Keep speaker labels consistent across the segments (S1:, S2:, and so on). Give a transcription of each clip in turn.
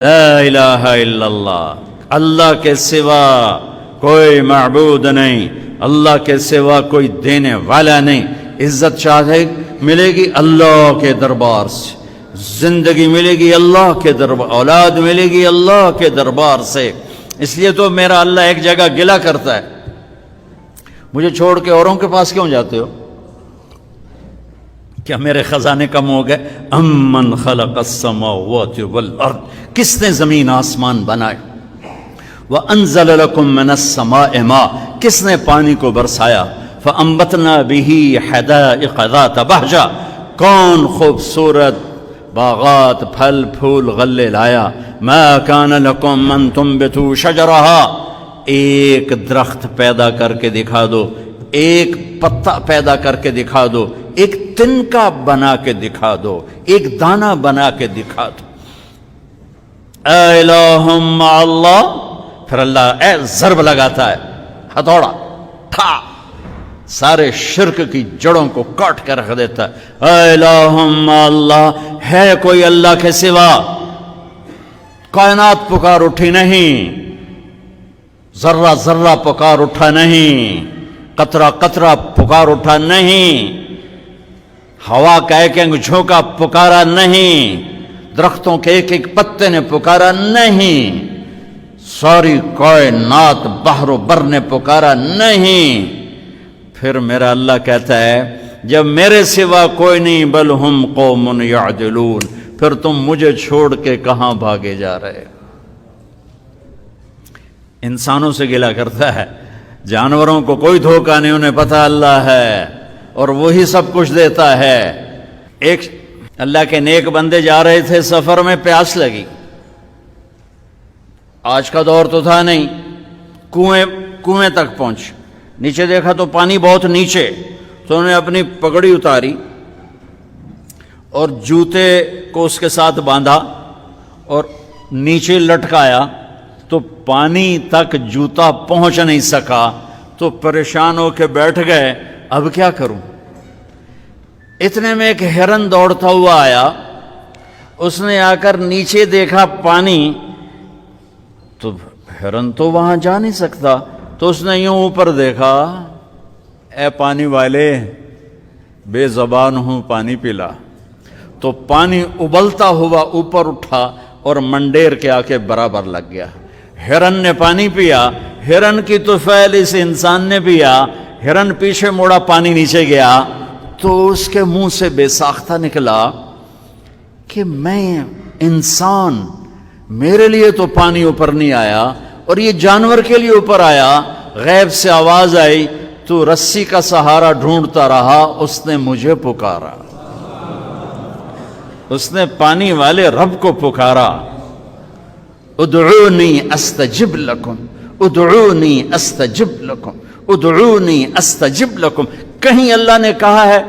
S1: لا الہ الا اللہ، اللہ کے سوا کوئی معبود نہیں، اللہ کے سوا کوئی دینے والا نہیں۔ عزت چاہے ملے گی اللہ کے دربار سے، زندگی ملے گی اللہ کے دربار، اولاد ملے گی اللہ کے دربار سے۔ اس لیے تو میرا اللہ ایک جگہ گلہ کرتا ہے، مجھے چھوڑ کے اوروں کے پاس کیوں جاتے ہو؟ کیا میرے خزانے کم ہو گئے؟ امن خلق السماوات والارض، کس نے زمین آسمان بنائے؟ وانزل لکم من السماء ماء، کس نے پانی کو برسایا؟ فانبتنا به حدائق ذات بہجہ، کون خوبصورت باغات پھل پھول غلے لایا؟ ما کان لکم ان تنبتوا شجرہا، ایک درخت پیدا کر کے دکھا دو، ایک پتا پیدا کر کے دکھا دو، ایک تنکا بنا کے دکھا دو، ایک دانہ بنا کے دکھا دو۔ اے الہ مع اللہ، پھر اللہ اے ضرب لگاتا ہے، ہتھوڑا ٹھا، سارے شرک کی جڑوں کو کاٹ کے رکھ دیتا ہے۔ اے الہ مع اللہ، ہے کوئی اللہ کے سوا؟ کائنات پکار اٹھی نہیں، ذرہ ذرہ پکار اٹھا نہیں، قطرہ قطرہ پکار اٹھا نہیں، ہوا کا ایک ایک جھونکا پکارا نہیں، درختوں کے ایک ایک پتے نے پکارا نہیں، ساری کائنات بحر و بر نے پکارا نہیں۔ پھر میرا اللہ کہتا ہے جب میرے سوا کوئی نہیں، بل ہم قوم یعدلون، پھر تم مجھے چھوڑ کے کہاں بھاگے جا رہے؟ انسانوں سے گلہ کرتا ہے، جانوروں کو کوئی دھوکہ نہیں، انہیں پتہ اللہ ہے اور وہی سب کچھ دیتا ہے۔ ایک اللہ کے نیک بندے جا رہے تھے سفر میں، پیاس لگی، آج کا دور تو تھا نہیں، کنویں تک پہنچ، نیچے دیکھا تو پانی بہت نیچے، تو انہوں نے اپنی پگڑی اتاری اور جوتے کو اس کے ساتھ باندھا اور نیچے لٹکایا، تو پانی تک جوتا پہنچ نہیں سکا، تو پریشان ہو کے بیٹھ گئے، اب کیا کروں؟ اتنے میں ایک ہرن دوڑتا ہوا آیا، اس نے آ کر نیچے دیکھا پانی، تو ہرن تو وہاں جا نہیں سکتا، تو اس نے یوں اوپر دیکھا، اے پانی والے بے زبان ہوں، پانی پلا۔ تو پانی ابلتا ہوا اوپر اٹھا اور منڈیر کے آ کے برابر لگ گیا۔ ہرن نے پانی پیا، ہرن کی طفیل اس انسان نے پیا، ہرن پیچھے موڑا، پانی نیچے گیا، تو اس کے منہ سے بے ساختہ نکلا کہ میں انسان، میرے لیے تو پانی اوپر نہیں آیا اور یہ جانور کے لیے اوپر آیا۔ غیب سے آواز آئی، تو رسی کا سہارا ڈھونڈتا رہا، اس نے مجھے پکارا، اس نے پانی والے رب کو پکارا۔ ادعونی استجب لکم، ادعونی استجب لکم، ادعونی استجب لکم۔ کہیں اللہ نے کہا ہے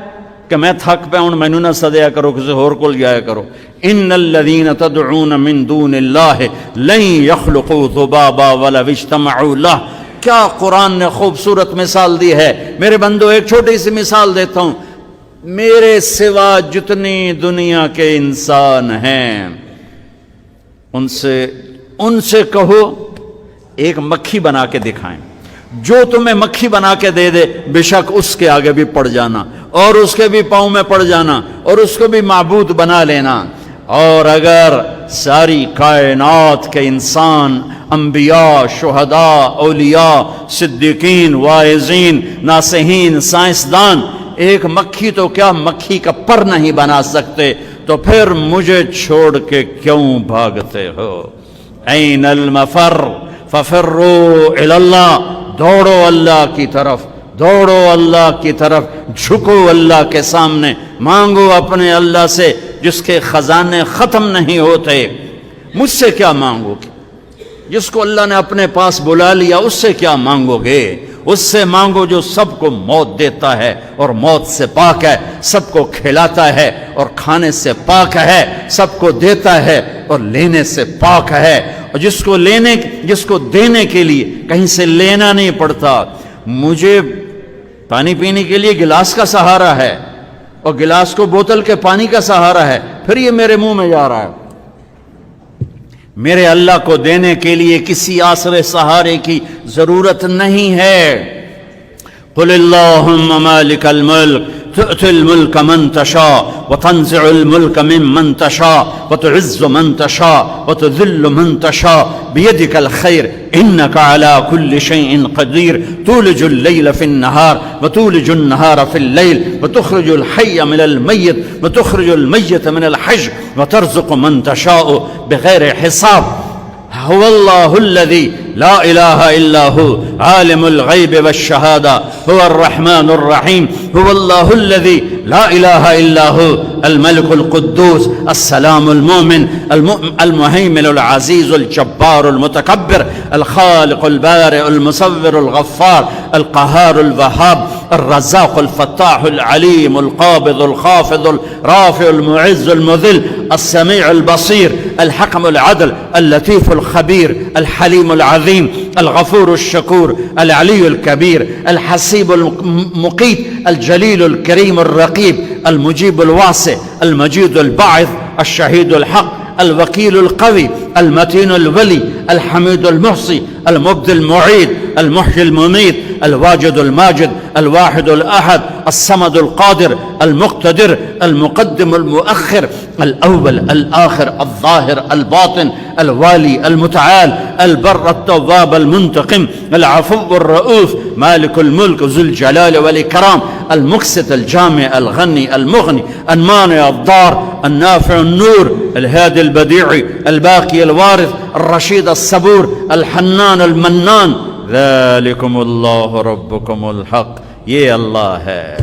S1: کہ میں تھک پہ ہوں، مینوں نہ سدیا کرو، کسی اور کول جایا کرو؟ ان الذین تدعون من دون اللہ لن یخلقوا ذبابا ولو اجتمعوا لہ۔ کیا قرآن نے خوبصورت مثال دی ہے۔ میرے بندو ایک چھوٹی سی مثال دیتا ہوں، میرے سوا جتنی دنیا کے انسان ہیں ان سے کہو ایک مکھی بنا کے دکھائیں، جو تمہیں مکھی بنا کے دے دے بے شک اس کے آگے بھی پڑ جانا اور اس کے بھی پاؤں میں پڑ جانا اور اس کو بھی معبود بنا لینا۔ اور اگر ساری کائنات کے انسان، انبیاء، شہداء، اولیاء، صدیقین، واعظین، ناصحین، سائنسدان ایک مکھی تو کیا مکھی کا پر نہیں بنا سکتے، تو پھر مجھے چھوڑ کے کیوں بھاگتے ہو؟ این المفر ففروا الی اللہ، دوڑو اللہ کی طرف، دوڑو اللہ کی طرف، جھکو اللہ کے سامنے، مانگو اپنے اللہ سے جس کے خزانے ختم نہیں ہوتے۔ مجھ سے کیا مانگو گے؟ جس کو اللہ نے اپنے پاس بلا لیا اس سے کیا مانگو گے؟ اس سے مانگو جو سب کو موت دیتا ہے اور موت سے پاک ہے، سب کو کھلاتا ہے اور کھانے سے پاک ہے، سب کو دیتا ہے اور لینے سے پاک ہے، اور جس کو دینے کے لیے کہیں سے لینا نہیں پڑتا۔ مجھے پانی پینے کے لیے گلاس کا سہارا ہے اور گلاس کو بوتل کے پانی کا سہارا ہے، پھر یہ میرے منہ میں جا رہا ہے۔ میرے اللہ کو دینے کے لیے کسی آسرے سہارے کی ضرورت نہیں ہے۔ قل اللہم مالک الملک تؤتی الملک من تشاء وتنزع الملک ممن تشاء وتعز من تشاء وتذل من تشاء بيدك الخير إنك على كل شيء قدير تولج الليل في النهار وتولج النهار في الليل وتخرج الحي من الميت وتخرج الميت من الحي وترزق من تشاء بغير حساب هو الله الذي لا إله إلا هو عالم الغيب والشهادة هو الرحمن الرحيم هو الله الذي لا إله إلا هو الملك القدوس السلام المؤمن المهيمن العزيز الجبار المتكبر الخالق البارئ المصور الغفار القهار الوهاب الرزاق الفتاح العليم القابض الخافض الرافع المعز المذل السميع البصير الحكم العدل اللطيف الخبير الحليم العظيم الغفور الشكور العلي الكبير الحسيب المقيت الجليل الكريم الرقيب المجيب الواسع المجيد الباعث الشهيد الحق الوكيل القوي المتين الولي الحميد المحصي المبدي المعيد المحيي المميت الواجد الماجد الواحد الأحد الصمد القادر المقتدر المقدم المؤخر الأول الآخر الظاهر الباطن الوالي المتعال البر التواب المنتقم العفو الرؤوف مالك الملك ذو الجلال والإكرام المقسط الجامع الغني المغني المانع الضار النافع النور الهادي البديع الباقي الوارث الرشيد الصبور الحنان المنان ذلكم اللہ ربکم الحق۔ یہ اللہ ہے،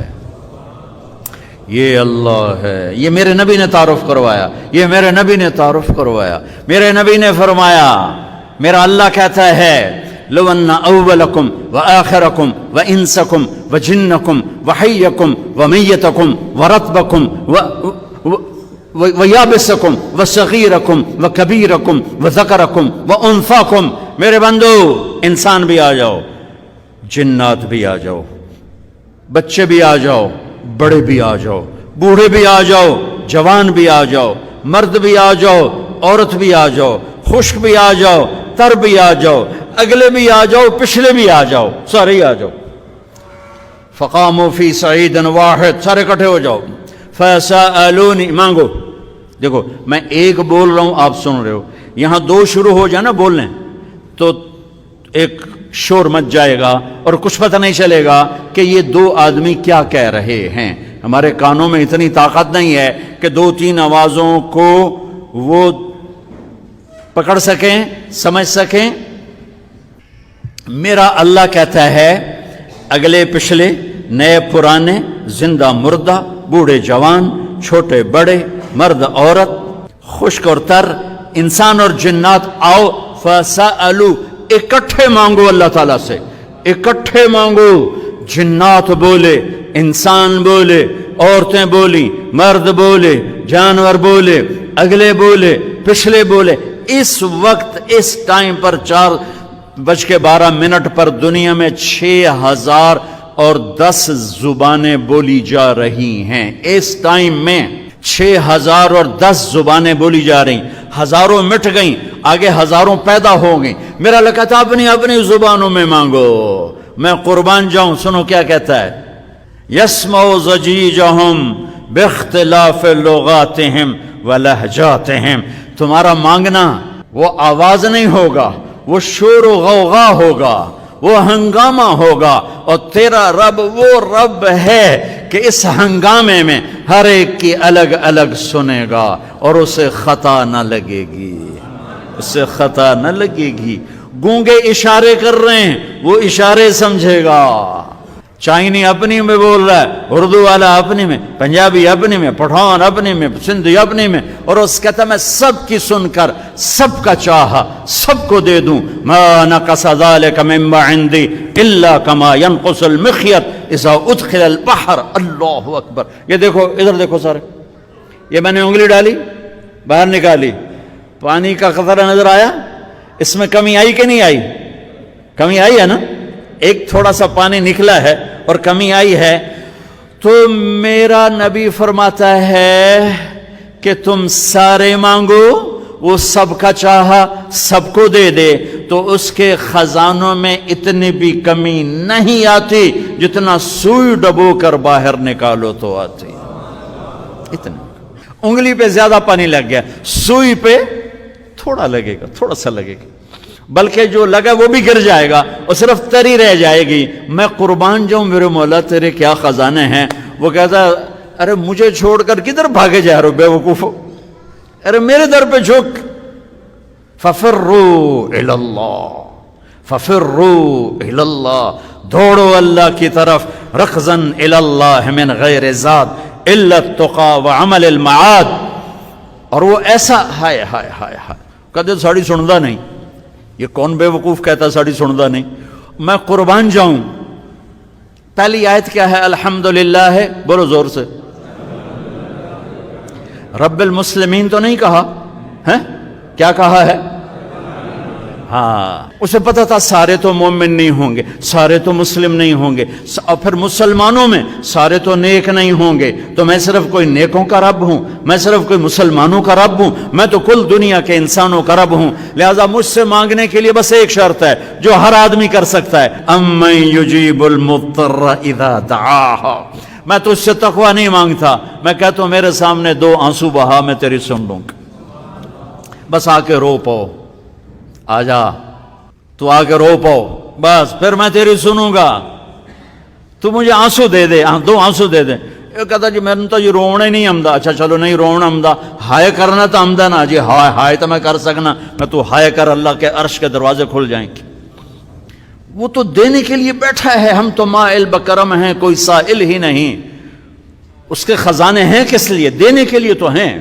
S1: یہ اللہ ہے۔ یہ میرے نبی نے تعارف کروایا، یہ میرے نبی نے تعارف کروایا۔ میرے نبی نے فرمایا، میرا اللہ کہتا ہے لو ان اولکم وآخرکم وانسکم وجنکم وحیکم ومیتکم ورطبکم ویابسکم وصغیرکم وکبیرکم وذکرکم وانثاکم، میرے بندو انسان بھی آ جاؤ، جنات بھی آ جاؤ، بچے بھی آ جاؤ، بڑے بھی آ جاؤ، بوڑھے بھی آ جاؤ، جوان بھی آ جاؤ، مرد بھی آ جاؤ، عورت بھی آ جاؤ، خشک بھی آ جاؤ، تر بھی آ جاؤ، اگلے بھی آ جاؤ، پچھلے بھی آ جاؤ، سارے ہی آ جاؤ۔ فقاموا فی صعید واحد، سارے اکٹھے ہو جاؤ۔ فسألونی، مانگو۔ دیکھو میں ایک بول رہا ہوں، آپ سن رہے ہو، یہاں دو شروع ہو جائے نا بولنے تو ایک شور مچ جائے گا اور کچھ پتہ نہیں چلے گا کہ یہ دو آدمی کیا کہہ رہے ہیں۔ ہمارے کانوں میں اتنی طاقت نہیں ہے کہ دو تین آوازوں کو وہ پکڑ سکیں، سمجھ سکیں۔ میرا اللہ کہتا ہے اگلے پچھلے، نئے پرانے، زندہ مردہ، بوڑھے جوان، چھوٹے بڑے، مرد عورت، خشک اور تر، انسان اور جنات آؤ۔ فسألو، اکٹھے مانگو اللہ تعالیٰ سے، اکٹھے مانگو۔ جنات بولے، انسان بولے، عورتیں بولی، مرد بولے، جانور بولے، اگلے بولے، پچھلے بولے۔ اس وقت اس ٹائم پر 4:12 پر دنیا میں 6010 زبانیں بولی جا رہی ہیں۔ اس ٹائم میں 6010 زبانیں بولی جا رہی، ہزاروں مٹ گئیں، آگے ہزاروں پیدا ہو گئیں۔ میرا اللہ کہتا ہے اپنی اپنی زبانوں میں مانگو، میں قربان جاؤں۔ سنو کیا کہتا ہے، یسمع ضجیجہم باختلاف لغاتہم ولہجاتہم۔ تمہارا مانگنا وہ آواز نہیں ہوگا، وہ شور و غوغا ہوگا، وہ ہنگامہ ہوگا، اور تیرا رب وہ رب ہے کہ اس ہنگامے میں ہر ایک کی الگ الگ سنے گا اور اسے خطا نہ لگے گی، اسے خطا نہ لگے گی۔ گونگے اشارے کر رہے ہیں، وہ اشارے سمجھے گا۔ چائنی اپنی میں بول رہا ہے، اردو والا اپنی میں، پنجابی اپنی میں، پٹھان اپنی میں، سندھی اپنی میں، اور اس کہتا میں سب کی سن کر سب کا چاہا سب کو دے دوں۔ ما نقص ذلك مما عندي الا كما ينقص المخيط اذا ادخل البحر۔ اللہ اکبر۔ یہ دیکھو، ادھر دیکھو سارے، یہ میں نے انگلی ڈالی، باہر نکالی، پانی کا قطرہ نظر آیا؟ اس میں کمی آئی کہ نہیں آئی؟ کمی آئی ہے نا؟ ایک تھوڑا سا پانی نکلا ہے اور کمی آئی ہے۔ تو میرا نبی فرماتا ہے کہ تم سارے مانگو وہ سب کا چاہا سب کو دے دے تو اس کے خزانوں میں اتنی بھی کمی نہیں آتی جتنا سوئی ڈبو کر باہر نکالو تو آتی. اتنا انگلی پہ زیادہ پانی لگ گیا، سوئی پہ تھوڑا لگے گا، تھوڑا سا لگے گا، بلکہ جو لگا وہ بھی گر جائے گا اور صرف تری رہ جائے گی. میں قربان جاؤں میرے مولا تیرے کیا خزانے ہیں. وہ کہتا ارے مجھے چھوڑ کر کدھر بھاگے جا رہے ہو بے وقوفو، ارے میرے در پہ جھک. ففروا الی اللہ، ففروا الی اللہ، دوڑو اللہ کی طرف. رکضاً الی اللہ من غیر زاد الا التقى وعمل المعاد. اور وہ ایسا ہائے ہائے ہائے ہائے کدے ساڑی سندا نہیں. یہ کون بے وقوف کہتا ساڑی سندا نہیں. میں قربان جاؤں. پہلی آیت کیا ہے؟ الحمدللہ ہے، بولو زور سے. رب المسلمین تو نہیں کہا ہے، کیا کہا ہے؟ ہاں، اسے پتا تھا سارے تو مومن نہیں ہوں گے، سارے تو مسلم نہیں ہوں گے، اور پھر مسلمانوں میں سارے تو نیک نہیں ہوں گے. تو میں صرف کوئی نیکوں کا رب ہوں، میں صرف کوئی مسلمانوں کا رب ہوں، میں تو کل دنیا کے انسانوں کا رب ہوں. لہذا مجھ سے مانگنے کے لیے بس ایک شرط ہے جو ہر آدمی کر سکتا ہے، امن یجیب المضطر اذا دعاہ. میں تجھ سے تقوی نہیں مانگتا، میں کہتا ہوں میرے سامنے 2 آنسو بہا، میں تیری سن لوں گا. بس آ کے رو پاؤ، آ جا تو آ کے رو پاؤ، بس پھر میں تیری سنوں گا. تو مجھے آنسو دے دے، 2 آنسو دے دے. یہ کہتا جی میں نے تو یہ رونا ہی نہیں آمدا. اچھا چلو نہیں رونا آمدا، ہائے کرنا تو آمدا نا جی. ہائے ہائے تو میں کر سکنا، میں تو ہائے کر اللہ کے عرش کے دروازے کھل جائیں گے. وہ تو دینے کے لیے بیٹھا ہے، ہم تو مائل بکرم ہیں، کوئی سائل ہی نہیں. اس کے خزانے ہیں کس لیے؟ دینے کے لیے تو ہیں.